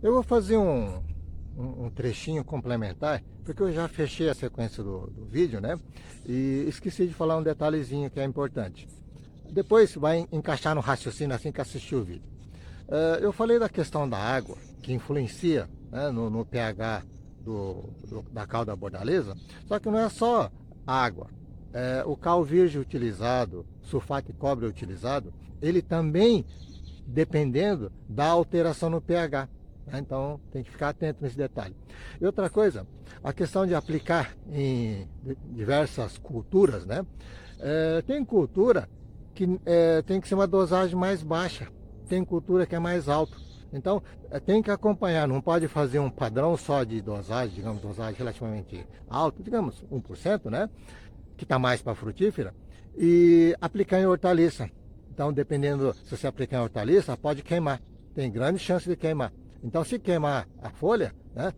Eu vou fazer um trechinho complementar, porque eu já fechei a sequência do vídeo, né? E esqueci de falar um detalhezinho que é importante. Depois vai encaixar no raciocínio assim que assistir o vídeo. Eu falei da questão da água, que influencia, né, no pH da cal da bordaleza, só que não é só água. O cal virgem utilizado, sulfato de cobre utilizado, ele também dependendo da alteração no pH. Então tem que ficar atento nesse detalhe. E outra coisa, a questão de aplicar em diversas culturas, né? Tem cultura que tem que ser uma dosagem mais baixa, tem cultura que é mais alta. Então tem que acompanhar, não pode fazer um padrão só de dosagem, digamos, dosagem relativamente alta, digamos 1%, né? Que está mais para frutífera, e aplicar em hortaliça. Então, dependendo, se você aplicar em hortaliça, pode queimar. Tem grande chance de queimar. Então, se queimar a folha, né,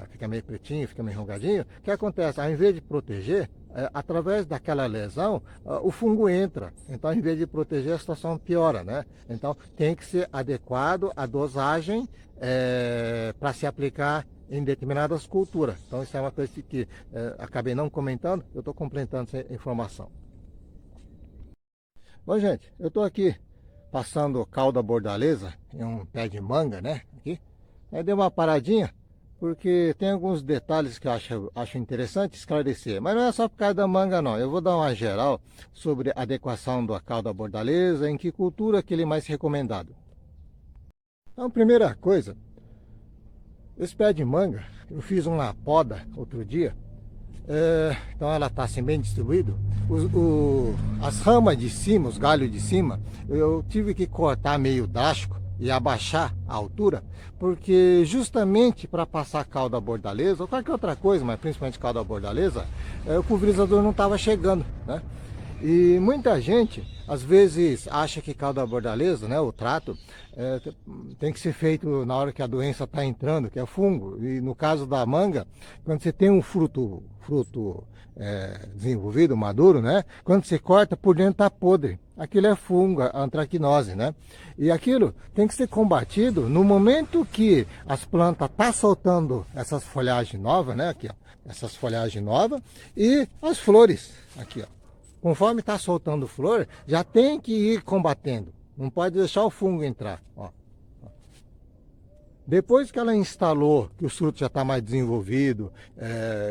fica meio pretinho, fica meio enrugadinho, o que acontece? Ao invés de proteger, através daquela lesão, o fungo entra. Então, ao invés de proteger, a situação piora, né? Então, tem que ser adequado a dosagem para se aplicar em determinadas culturas. Então, isso é uma coisa que acabei não comentando, eu estou complementando essa informação. Bom, gente, eu estou aqui passando cal da bordaleza em um pé de manga, né? Aqui. Aí dei uma paradinha, porque tem alguns detalhes que eu acho interessante esclarecer. Mas não é só por causa da manga, não. Eu vou dar uma geral sobre a adequação do cal da bordaleza, em que cultura que ele é mais recomendado. Então, primeira coisa, esse pé de manga, eu fiz uma poda outro dia. Então ela está assim bem distribuída. As ramas de cima, os galhos de cima, eu tive que cortar meio drástico e abaixar a altura, porque justamente para passar cal da bordaleza, ou qualquer outra coisa, mas principalmente cal da bordaleza, o pulverizador não estava chegando, né? E muita gente, às vezes, acha que cal da bordaleza, né, o trato, tem que ser feito na hora que a doença está entrando, que é fungo. E no caso da manga, quando você tem um fruto desenvolvido, maduro, né, quando você corta, por dentro está podre. Aquilo é fungo, a antracnose, né? E aquilo tem que ser combatido no momento que as plantas estão soltando essas folhagens novas, né, aqui, ó, essas folhagens novas, e as flores, aqui, ó. Conforme está soltando flor, já tem que ir combatendo. Não pode deixar o fungo entrar. Ó. Depois que ela instalou, que o fruto já está mais desenvolvido,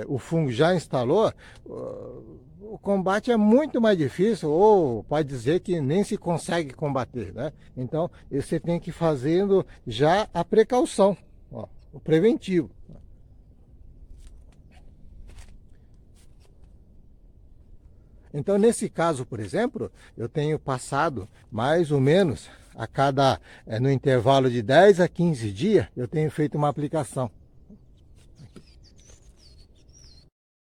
o fungo já instalou, o combate é muito mais difícil, ou pode dizer que nem se consegue combater, né? Então, você tem que ir fazendo já a precaução, ó, o preventivo. Então, nesse caso, por exemplo, eu tenho passado mais ou menos no intervalo de 10 a 15 dias, eu tenho feito uma aplicação.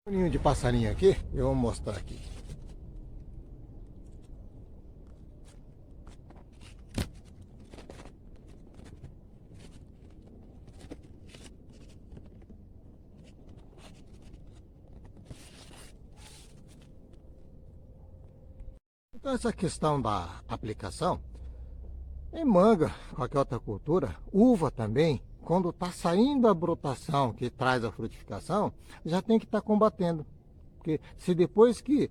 Um ninho de passarinho aqui, eu vou mostrar aqui. Então, essa questão da aplicação, em manga, qualquer outra cultura, uva também, quando está saindo a brotação que traz a frutificação, já tem que estar combatendo. Porque se depois que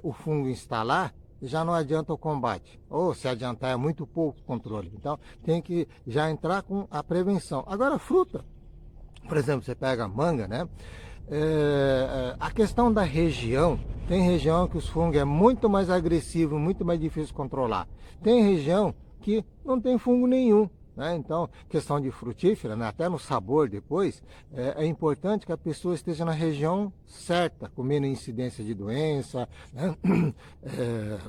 o fungo instalar, já não adianta o combate. Ou se adiantar é muito pouco controle. Então tem que já entrar com a prevenção. Agora fruta, por exemplo, você pega a manga, né? A questão da região, tem região que os fungos é muito mais agressivo, muito mais difícil de controlar. Tem região que não tem fungo nenhum, né? Então, questão de frutífera, né? Até no sabor depois, é importante que a pessoa esteja na região certa, com menos incidência de doença, né?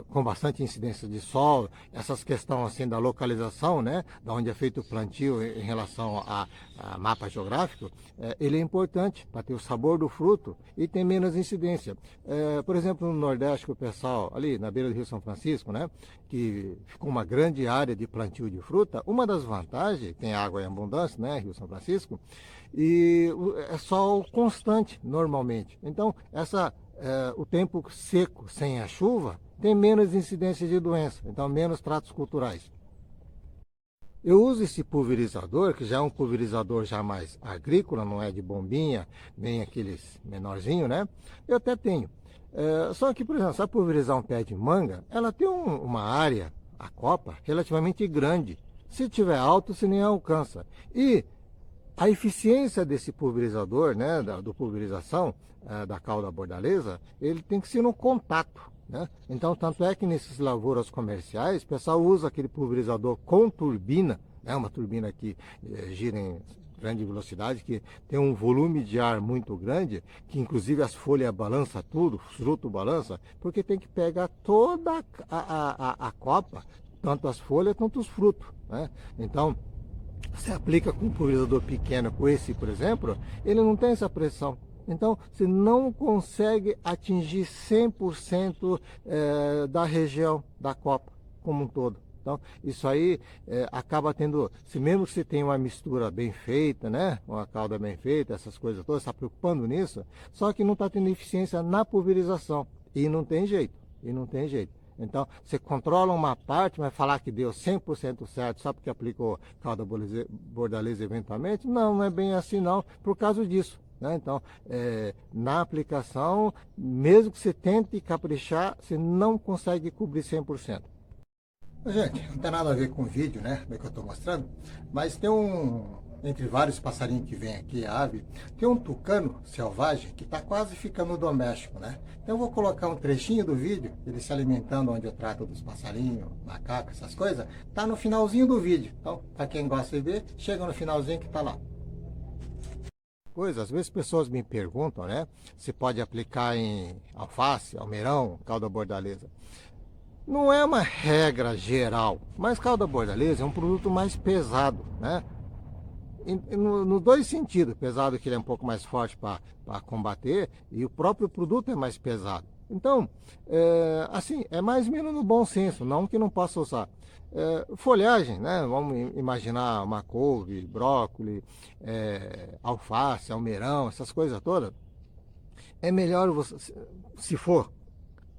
Com bastante incidência de sol, essas questões assim da localização, né? Da onde é feito o plantio em relação a mapa geográfico, ele é importante para ter o sabor do fruto e tem menos incidência. Por exemplo, no Nordeste, o pessoal ali na beira do Rio São Francisco, né? Que ficou uma grande área de plantio de fruta, uma das vantagens, tem água em abundância, né, Rio São Francisco, e é sol constante normalmente. Então, o tempo seco sem a chuva tem menos incidência de doença, então menos tratos culturais. Eu uso esse pulverizador, que já é um pulverizador já mais agrícola, não é de bombinha, nem aqueles menorzinho, né? Eu até tenho. Só que, por exemplo, se eu pulverizar um pé de manga, ela tem uma área, a copa, relativamente grande. Se tiver alto, você nem alcança. E a eficiência desse pulverizador, né, do pulverização da cauda bordaleza, ele tem que ser no contato, né? Então, tanto é que nesses lavouras comerciais, o pessoal usa aquele pulverizador com turbina, né, uma turbina que gira em grande velocidade, que tem um volume de ar muito grande, que inclusive as folhas balançam tudo, os frutos balançam, porque tem que pegar toda a copa, tanto as folhas quanto os frutos, né? Então, você aplica com um pulverizador pequeno, com esse, por exemplo, ele não tem essa pressão. Então, você não consegue atingir 100% da região da copa como um todo. Então, isso aí acaba tendo, se mesmo que você tenha uma mistura bem feita, né, uma calda bem feita, essas coisas todas, está preocupando nisso, só que não está tendo eficiência na pulverização. E não tem jeito, e não tem jeito. Então, você controla uma parte, mas falar que deu 100% certo só porque aplicou cauda bordaleza eventualmente? Não, não é bem assim não, por causa disso, né? Então, na aplicação, mesmo que você tente caprichar, você não consegue cobrir 100%. Gente, não tem nada a ver com o vídeo, né, do que eu estou mostrando, mas tem entre vários passarinhos que vem aqui, a ave, tem um tucano selvagem que está quase ficando doméstico, né? Então eu vou colocar um trechinho do vídeo, ele se alimentando onde eu trato dos passarinhos, macacos, essas coisas, tá no finalzinho do vídeo. Então, para quem gosta de ver, chega no finalzinho que tá lá. Às vezes pessoas me perguntam, né, se pode aplicar em alface, almeirão, cauda bordaleza. Não é uma regra geral, mas cauda bordaleza é um produto mais pesado, né? Nos dois sentidos, pesado que ele é um pouco mais forte para combater, e o próprio produto é mais pesado. Então, assim, é mais ou menos no bom senso, não que não possa usar. Folhagem, né? Vamos imaginar uma couve, brócolis, alface, almeirão, essas coisas todas. É melhor você, se for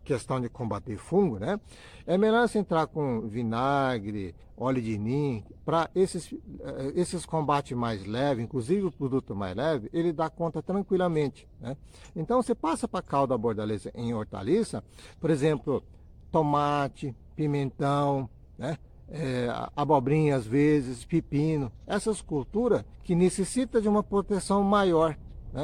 questão de combater fungo, né? É melhor você entrar com vinagre, óleo de nim, para esses combates mais leves, inclusive o produto mais leve, ele dá conta tranquilamente, né? Então você passa para cauda bordaleza em hortaliça, por exemplo, tomate, pimentão, né? Abobrinha às vezes, pepino, essas culturas que necessitam de uma proteção maior.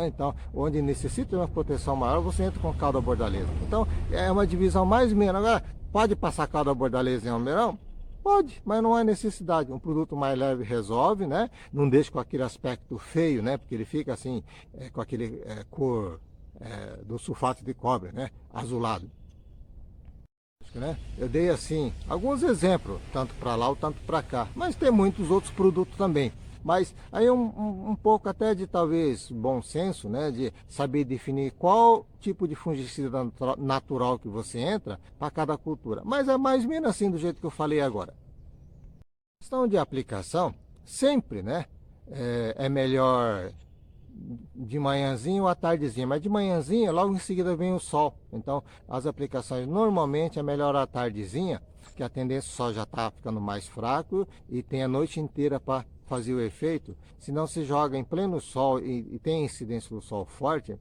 Então, onde necessita de uma proteção maior, você entra com cauda bordaleza. Então, é uma divisão mais ou menos. Agora, pode passar cauda bordaleza em almeirão? Pode, mas não há necessidade. Um produto mais leve resolve, né? Não deixa com aquele aspecto feio, né? Porque ele fica assim, com aquele cor do sulfato de cobre, né? Azulado. Né? Eu dei assim alguns exemplos, tanto para lá ou tanto para cá, mas tem muitos outros produtos também. Mas aí um pouco até de talvez bom senso, né, de saber definir qual tipo de fungicida natural que você entra para cada cultura. Mas é mais ou menos assim do jeito que eu falei agora. Questão de aplicação, sempre, né, é melhor de manhãzinha ou à tardezinha, mas de manhãzinha logo em seguida vem o sol. Então as aplicações normalmente é melhor à tardezinha, que a tendência o sol já está ficando mais fraco e tem a noite inteira para fazer o efeito. Se não se joga em pleno sol e tem incidência do sol forte,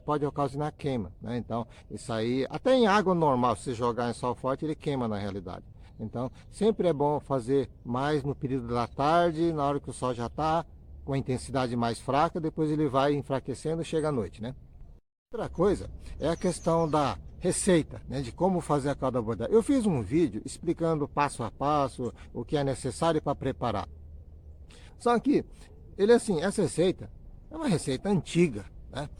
pode ocasionar queima, né? Então isso aí, até em água normal, se jogar em sol forte, ele queima na realidade. Então sempre é bom fazer mais no período da tarde, na hora que o sol já está com a intensidade mais fraca, depois ele vai enfraquecendo e chega à noite, né? Outra coisa é a questão da receita, né, de como fazer a cauda bordaleza. Eu fiz um vídeo explicando passo a passo o que é necessário para preparar. Só que ele assim, essa receita é uma receita antiga, né?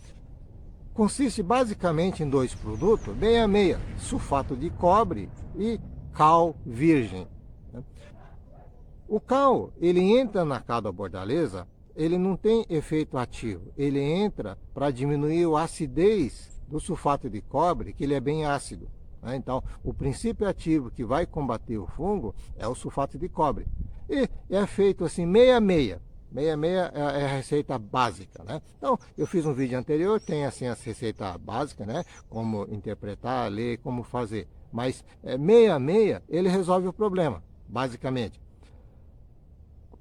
Consiste basicamente em dois produtos, meia meia, sulfato de cobre e cal virgem. O cal, ele entra na cauda bordaleza, ele não tem efeito ativo, ele entra para diminuir a acidez do sulfato de cobre, que ele é bem ácido, né? Então, o princípio ativo que vai combater o fungo é o sulfato de cobre. E é feito assim, meia-meia. Meia-meia é a receita básica, né? Então, eu fiz um vídeo anterior, tem assim a receita básica, né? Como interpretar, ler, como fazer. Mas meia-meia, ele resolve o problema, basicamente.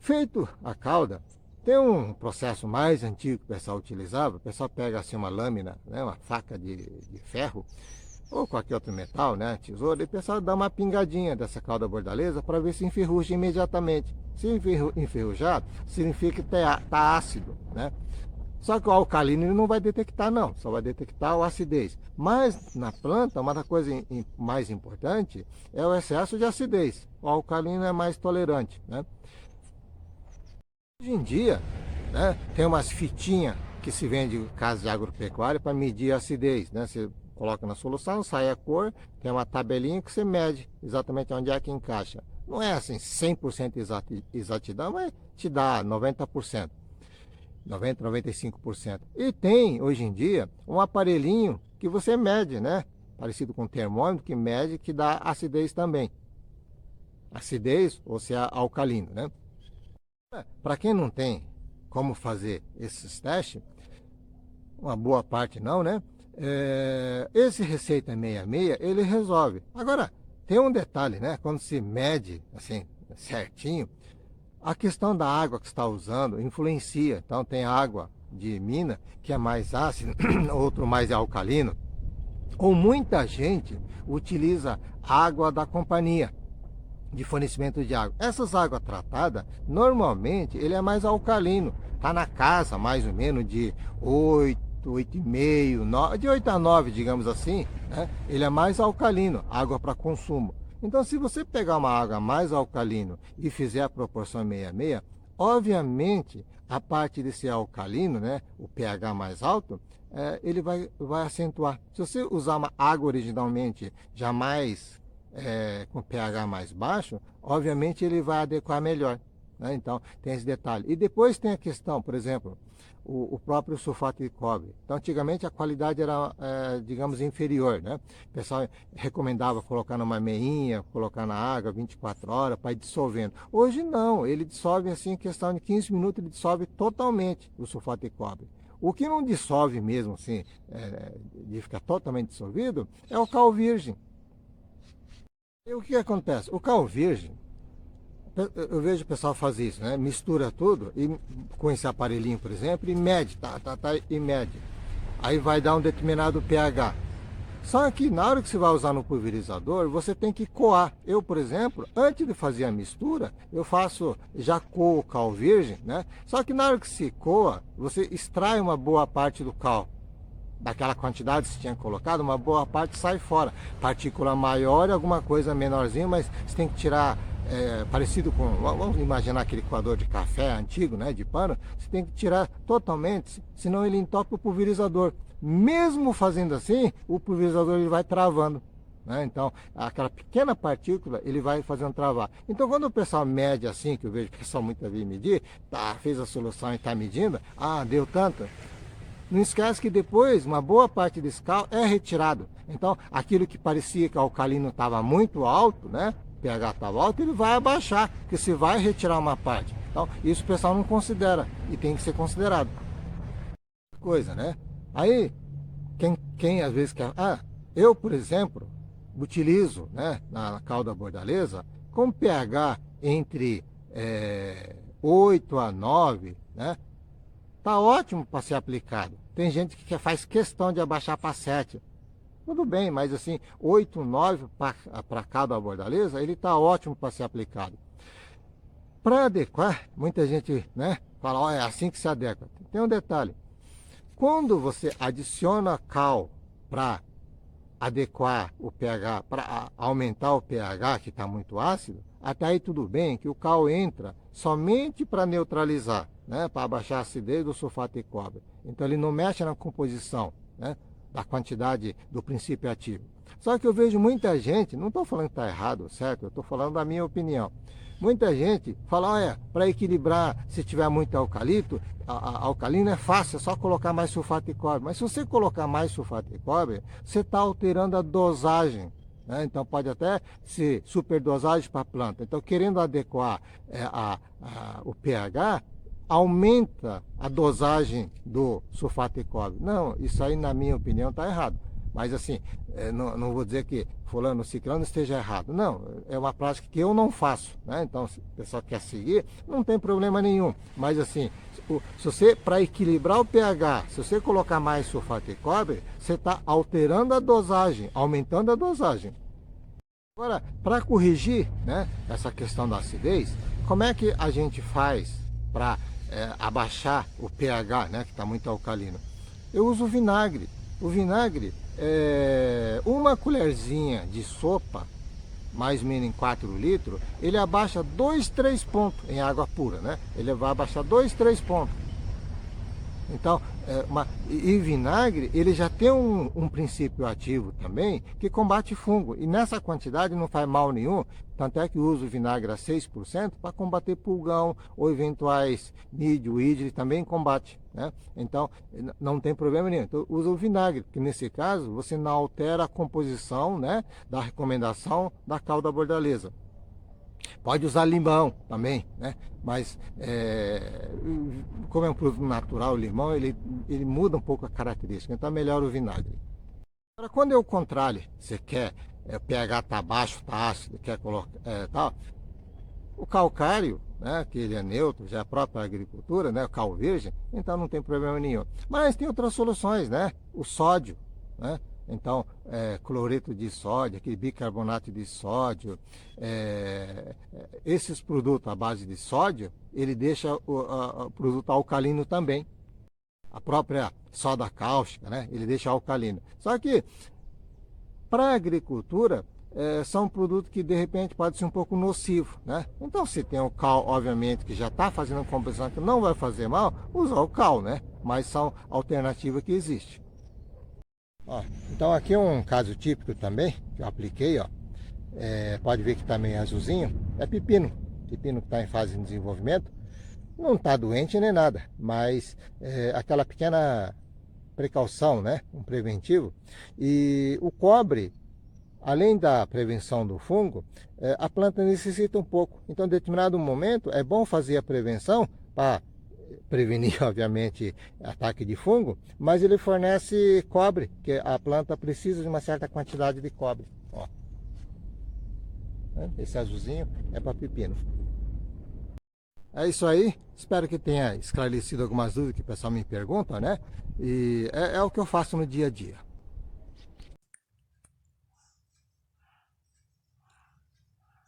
Feito a cauda, tem um processo mais antigo que o pessoal utilizava. O pessoal pega assim uma lâmina, né, uma faca de ferro, ou qualquer outro metal, né, tesoura, e o pessoal dá uma pingadinha dessa cauda bordaleza para ver se enferruja imediatamente. Se enferrujar, significa que está ácido, né? Só que o alcalino ele não vai detectar não, só vai detectar a acidez. Mas na planta, uma das coisas mais importantes é o excesso de acidez. O alcalino é mais tolerante, né? Hoje em dia, né, tem umas fitinhas que se vende em casa de agropecuária para medir a acidez, né? Você coloca na solução, sai a cor, tem uma tabelinha que você mede exatamente onde é que encaixa. Não é assim 100% exatidão, mas te dá 90%. 90, 95%. E tem, hoje em dia, um aparelhinho que você mede, né? Parecido com um termômetro que mede, que dá acidez também. Acidez ou se é alcalino, né? Para quem não tem como fazer esses testes, uma boa parte não, né? Esse Receita 66, ele resolve. Agora, tem um detalhe, né? Quando se mede, assim, certinho, a questão da água que está usando influencia. Então tem água de mina que é mais ácida, outro mais alcalino. Ou muita gente utiliza água da companhia de fornecimento de água. Essas águas tratadas, normalmente ele é mais alcalino. Está na casa mais ou menos de 8, 8,5, 9, de 8 a 9, digamos assim, né? Ele é mais alcalino, água para consumo. Então, se você pegar uma água mais alcalino e fizer a proporção 66, obviamente, a parte desse alcalino, né, o pH mais alto, ele vai acentuar. Se você usar uma água originalmente já mais, com pH mais baixo, obviamente ele vai adequar melhor, né? Então, tem esse detalhe. E depois tem a questão, por exemplo, o próprio sulfato de cobre. Então, antigamente a qualidade era, digamos, inferior, né? O pessoal recomendava colocar numa meinha, colocar na água 24 horas para ir dissolvendo. Hoje não, ele dissolve assim, em questão de 15 minutos, ele dissolve totalmente o sulfato de cobre. O que não dissolve mesmo, assim, de ficar totalmente dissolvido, é o cal virgem. E o que acontece? O cal virgem, eu vejo o pessoal fazer isso, né? Mistura tudo e com esse aparelhinho, por exemplo, e mede, e mede. Aí vai dar um determinado pH. Só que na hora que você vai usar no pulverizador, você tem que coar. Eu, por exemplo, antes de fazer a mistura, eu já coo o cal virgem, né? Só que na hora que se coa, você extrai uma boa parte do cal. Daquela quantidade que você tinha colocado, uma boa parte sai fora. Partícula maior e alguma coisa menorzinha, mas você tem que tirar, parecido com, vamos imaginar aquele coador de café antigo, né, de pano, você tem que tirar totalmente, senão ele entope o pulverizador. Mesmo fazendo assim, o pulverizador ele vai travando, né? Então, aquela pequena partícula, ele vai fazendo travar. Então, quando o pessoal mede assim, que eu vejo o pessoal muitas vezes medir, fez a solução e está medindo, deu tanto. Não esquece que depois uma boa parte desse cal é retirado. Então, aquilo que parecia que o alcalino estava muito alto, né? O pH estava alto, ele vai abaixar, porque você vai retirar uma parte. Então, isso o pessoal não considera e tem que ser considerado. Coisa, né? Aí, quem às vezes quer... eu, por exemplo, utilizo, né, na cauda bordaleza, com pH entre 8 a 9, né? Tá ótimo para ser aplicado. Tem gente que faz questão de abaixar para 7. Tudo bem, mas assim, 8, 9 para cada bordaleza, ele tá ótimo para ser aplicado. Para adequar, muita gente, né, fala, é assim que se adequa. Tem um detalhe. Quando você adiciona cal para adequar o pH, para aumentar o pH que está muito ácido, até aí tudo bem, que o cal entra somente para neutralizar, né, para abaixar a acidez do sulfato de cobre. Então ele não mexe na composição, né, da quantidade do princípio ativo. Só que eu vejo muita gente, não estou falando que está errado, certo? Eu estou falando da minha opinião. Muita gente fala, para equilibrar, se tiver muito eucalipto, alcalino é fácil, é só colocar mais sulfato de cobre. Mas se você colocar mais sulfato de cobre, você está alterando a dosagem, né? Então pode até ser superdosagem para a planta. Então, querendo adequar o pH, aumenta a dosagem do sulfato de cobre. Não, isso aí, na minha opinião, está errado. Mas assim, não vou dizer que fulano, ciclano esteja errado. Não, é uma prática que eu não faço, né? Então, se o pessoal quer seguir, não tem problema nenhum. Mas assim, se você, para equilibrar o pH, se você colocar mais sulfato de cobre, você está alterando a dosagem, aumentando a dosagem. Agora, para corrigir, né, essa questão da acidez, como é que a gente faz para abaixar o pH, né, que está muito alcalino? Eu uso vinagre. O vinagre, uma colherzinha de sopa, mais ou menos em 4 litros, ele abaixa 2, 3 pontos em água pura, né? Ele vai abaixar 2, 3 pontos. Então, e vinagre, ele já tem um princípio ativo também, que combate fungo. E nessa quantidade não faz mal nenhum, tanto é que uso vinagre a 6% para combater pulgão ou eventuais mídio, ídile, também combate, né? Então, não tem problema nenhum. Então, usa o vinagre, que nesse caso, você não altera a composição, né, da recomendação da calda bordaleza. Pode usar limão também, né? Mas como é um produto natural, o limão, ele muda um pouco a característica, então é melhor o vinagre. Agora, quando é o contrário, você quer, o pH está baixo, está ácido, quer colocar, tal, o calcário, né, que ele é neutro, já é próprio para a agricultura, né, o cal virgem, então não tem problema nenhum. Mas tem outras soluções, né? O sódio, né? Então, cloreto de sódio, aquele bicarbonato de sódio, esses produtos à base de sódio, ele deixa o produto alcalino também. A própria soda cáustica, né? Ele deixa alcalino. Só que, para a agricultura, são produtos que de repente pode ser um pouco nocivo, né? Então, se tem o cal, obviamente, que já está fazendo composição que não vai fazer mal, usar o cal, né? Mas são alternativas que existem. Ó, então aqui é um caso típico também, que eu apliquei, ó. Pode ver que está meio azulzinho, é pepino. Pepino que está em fase de desenvolvimento. Não está doente nem nada, mas aquela pequena precaução, né? Um preventivo. E o cobre, além da prevenção do fungo, a planta necessita um pouco. Então, em determinado momento, é bom fazer a prevenção para prevenir, obviamente, ataque de fungo, mas ele fornece cobre, que a planta precisa de uma certa quantidade de cobre. Ó. Esse azulzinho é para pepino. É isso aí, espero que tenha esclarecido algumas dúvidas que o pessoal me pergunta, né? E é o que eu faço no dia a dia.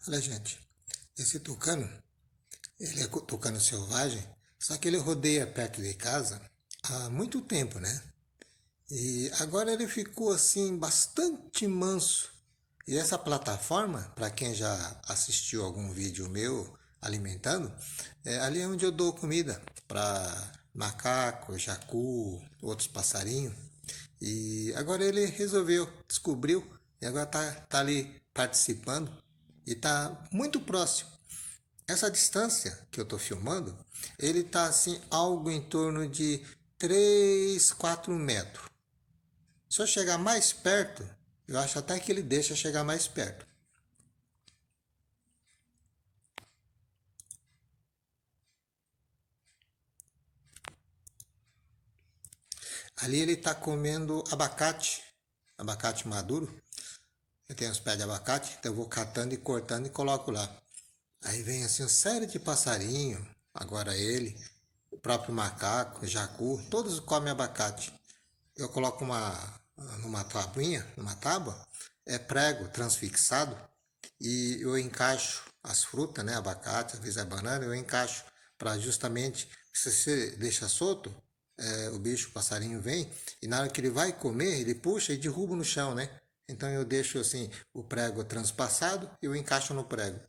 Olha, gente, esse tucano, ele é tucano selvagem, só que ele rodeia perto de casa há muito tempo, né? E agora ele ficou assim bastante manso. E essa plataforma, para quem já assistiu algum vídeo meu alimentando, ali é onde eu dou comida para macaco, jacu, outros passarinhos. E agora ele resolveu, descobriu, e agora tá ali participando e tá muito próximo. Essa distância que eu estou filmando, ele está assim algo em torno de 3, 4 metros. Se eu chegar mais perto, eu acho até que ele deixa chegar mais perto. Ali ele está comendo abacate, abacate maduro. Eu tenho os pés de abacate, então eu vou catando e cortando e coloco lá. Aí vem assim uma série de passarinhos, agora ele, o próprio macaco, jacu, todos comem abacate. Eu coloco numa tabuinha, numa tábua, prego transfixado e eu encaixo as frutas, né, abacate, às vezes é banana, eu encaixo para justamente, se você deixa solto, o bicho, o passarinho vem e na hora que ele vai comer, ele puxa e derruba no chão, né? Então eu deixo assim o prego transpassado e eu encaixo no prego.